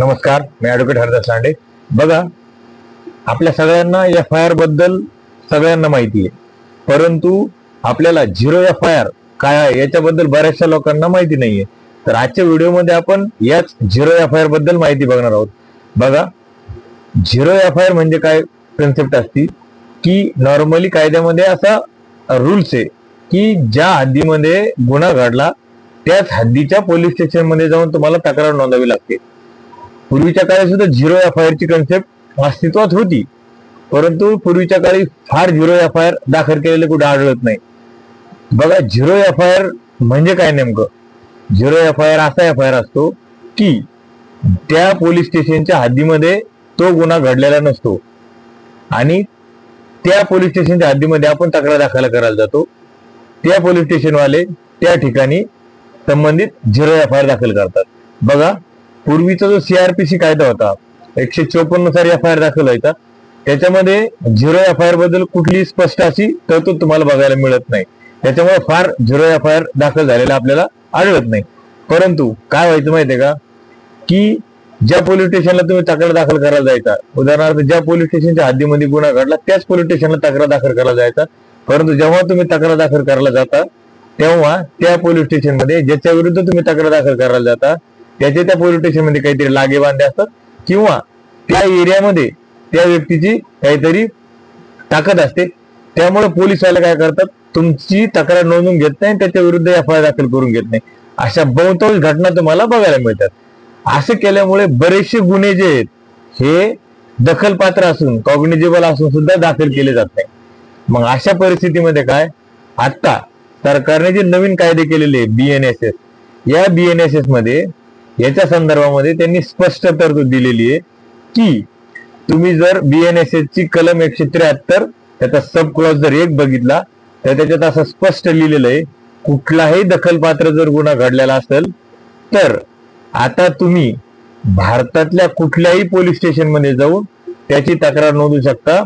नमस्कार, मी ॲडव्होकेट हरदास लांडे. बघा, आपल्या सगळ्यांना FIR बद्दल सगळ्यांना माहिती आहे, परंतु आपल्याला झिरो FIR काय आहे याच्याबद्दल बऱ्याचशा लोकांना माहिती नाहीये. तर आजच्या व्हिडिओमध्ये आपण याच झिरो FIR बद्दल माहिती बघणार आहोत. बघा, झिरो FIR म्हणजे काय कन्सेप्ट असती की नॉर्मली कायद्यामध्ये असा रूल्स आहे की ज्या हद्दीमध्ये गुन्हा घडला त्याच हद्दीच्या पोलीस स्टेशन मध्ये जाऊन तुम्हाला तक्रार नोंदवावी लागते. पूर्वीच्या काळी सुद्धा झिरो FIR ची कन्सेप्ट अस्तित्वात होती, परंतु पूर्वीच्या काळी फार झिरो FIR दाखल केलेले कुठे आढळत नाही. बघा, झिरो FIR म्हणजे काय नेमकं? झिरो FIR असा FIR असतो की त्या पोलीस स्टेशनच्या हद्दीमध्ये तो गुन्हा घडलेला नसतो आणि त्या पोलीस स्टेशनच्या हद्दीमध्ये आपण तक्रार दाखल करायला जातो. त्या पोलीस स्टेशनवाले त्या ठिकाणी संबंधित झिरो FIR दाखल करतात. बघा, पूर्वीचा जो CRPC कायदा होता 154 नुसार FIR दाखल व्हायचा, त्याच्यामध्ये झिरो FIR बद्दल कुठली स्पष्ट अशी तरतूद तुम्हाला बघायला मिळत नाही. त्याच्यामुळे फार झिरो FIR दाखल झालेला आपल्याला आढळत नाही. परंतु काय व्हायचं माहितीये का, की ज्या पोलीस स्टेशनला तुम्ही तक्रार दाखल करायला जायचा, उदाहरणार्थ ज्या पोलीस स्टेशनच्या हद्दीमध्ये गुन्हा घडला त्याच पोलीस स्टेशनला तक्रार दाखल करायला जायचा, परंतु जेव्हा तुम्ही तक्रार दाखल करायला जाता तेव्हा त्या पोलीस स्टेशनमध्ये ज्याच्या विरुद्ध तुम्ही तक्रार दाखल करायला जाता त्याचे त्या पोलीस स्टेशनमध्ये काहीतरी लागेबांधे असतात किंवा त्या एरियामध्ये त्या व्यक्तीची काहीतरी ताकद असते. त्यामुळे पोलीसवाले काय करतात, तुमची तक्रार नोंदवून घेत नाही, त्याच्या विरुद्ध FIR दाखल करून घेत नाही. अशा बहुतांश घटना तुम्हाला बघायला मिळतात. असं केल्यामुळे बरेचसे गुन्हे जे आहेत हे दखलपात्र असून कॉग्निजेबल असून सुद्धा दाखल केले जात नाही. मग अशा परिस्थितीमध्ये काय, आता सरकारने जे नवीन कायदे केलेले BNSS, या BNSS मध्ये याच्या संदर्भामध्ये त्यांनी स्पष्ट तरतूद दिलेली आहे की तुम्ही जर BNSS ची कलम 173 त्याचा सब क्लॉज जर 1 बघितला तर त्याच्यात असं स्पष्ट लिहिलेलं आहे, कुठलाही दखलपात्र जर गुन्हा घडलेला असेल तर आता तुम्ही भारतातल्या कुठल्याही पोलीस स्टेशन मध्ये जाऊन त्याची तक्रार नोंदवू शकता.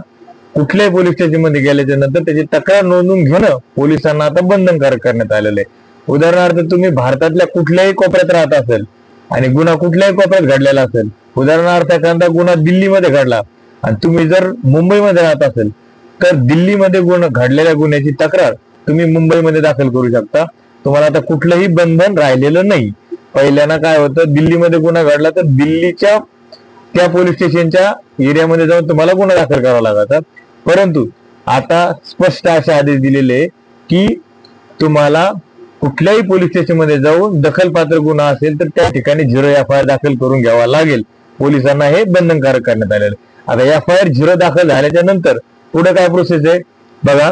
कुठल्याही पोलीस स्टेशन मध्ये गेल्याच्या नंतर त्याची तक्रार नोंदवून घेणं पोलिसांना आता बंधनकारक करण्यात आलेलं आहे. उदाहरणार्थ तुम्ही भारतातल्या कुठल्याही कोपऱ्यात राहत असेल आणि गुन्हा कुठल्याही कोपऱ्यात घडलेला असेल, उदाहरणार्थ एखादा गुन्हा दिल्लीमध्ये घडला आणि तुम्ही जर मुंबईमध्ये राहत असेल तर दिल्लीमध्ये घडलेल्या गुन्ह्याची तक्रार तुम्ही मुंबईमध्ये दाखल करू शकता. तुम्हाला आता कुठलंही बंधन राहिलेलं नाही. पहिल्यांदा काय होतं, दिल्लीमध्ये गुन्हा घडला तर दिल्लीच्या त्या पोलीस स्टेशनच्या एरियामध्ये जाऊन तुम्हाला गुन्हा दाखल करावा लागायचा, परंतु आता स्पष्ट असे आदेश दिलेले की तुम्हाला कुठल्याही पोलीस स्टेशन मध्ये जाऊन दखलपात्र गुन्हा असेल तर त्या ठिकाणी झिरो FIR दाखल करून घ्यावा लागेल. पोलिसांना हे बंधनकारक करण्यात आलेलं. आता FIR झिरो दाखल झाल्याच्या नंतर पुढे काय प्रोसेस आहे बघा,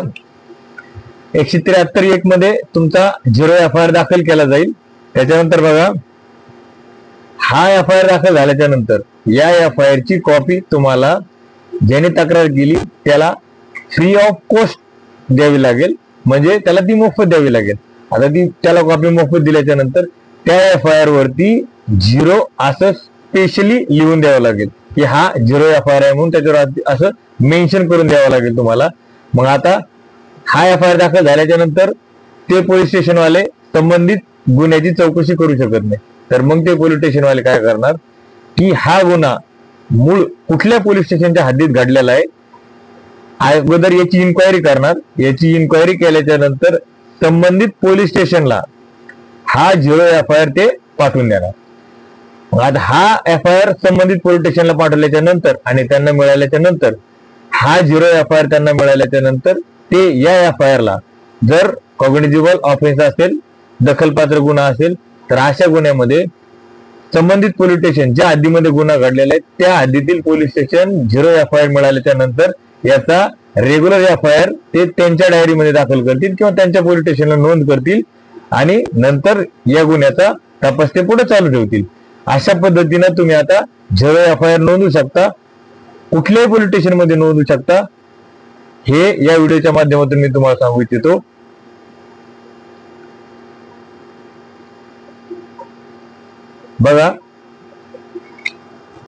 173(1) मध्ये तुमचा झिरो FIR दाखल केला जाईल. त्याच्यानंतर बघा, हा FIR दाखल झाल्याच्या नंतर या FIR ची कॉपी तुम्हाला ज्याने तक्रार केली त्याला फ्री ऑफ कॉस्ट द्यावी लागेल, म्हणजे त्याला ती मोफत द्यावी लागेल. आता ती त्याला कॉपी मोफत दिल्याच्या नंतर त्या FIR वरती झिरो असं स्पेशली लिहून द्यावं लागेल की हा झिरो FIR आहे म्हणून त्याच्यावर असं मेन्शन करून द्यावं लागेल तुम्हाला. मग आता हा FIR दाखल झाल्याच्या नंतर ते पोलीस स्टेशनवाले संबंधित गुन्ह्याची चौकशी करू शकत नाही. तर मग ते पोलीस स्टेशनवाले काय करणार की हा गुन्हा मूळ कुठल्या पोलीस स्टेशनच्या हद्दीत घडलेला आहे अगोदर याची इन्क्वायरी करणार. याची इन्क्वायरी केल्याच्या नंतर संबंधित पोलीस स्टेशनला हा झिरो FIR ते पाठवून देणार. आता हा FIR संबंधित पोलीस स्टेशनला पाठवल्याच्या नंतर आणि त्यांना मिळाल्याच्या नंतर हा झिरो FIR त्यांना मिळाल्याच्या नंतर ते या FIR ला जर कॉग्निजेबल ऑफेन्स असेल, दखलपात्र गुन्हा असेल, तर अशा गुन्ह्यामध्ये संबंधित पोलीस स्टेशन ज्या हद्दीमध्ये गुन्हा घडलेला आहे त्या हद्दीतील पोलीस स्टेशन झिरो FIR मिळाल्याच्या नंतर याचा रेग्युलर FIR ते त्यांच्या डायरीमध्ये दाखल करतील किंवा त्यांच्या पोलीस स्टेशनला नोंद करतील आणि नंतर या गुन्ह्याचा तपास ते पुढे चालू ठेवतील. अशा पद्धतीने तुम्ही आता झिरो FIR नोंदवू शकता, कुठल्याही पोलीस स्टेशन मध्ये नोंदवू शकता. हे या व्हिडिओच्या माध्यमातून मी तुम्हाला सांगू इच्छितो. बघा,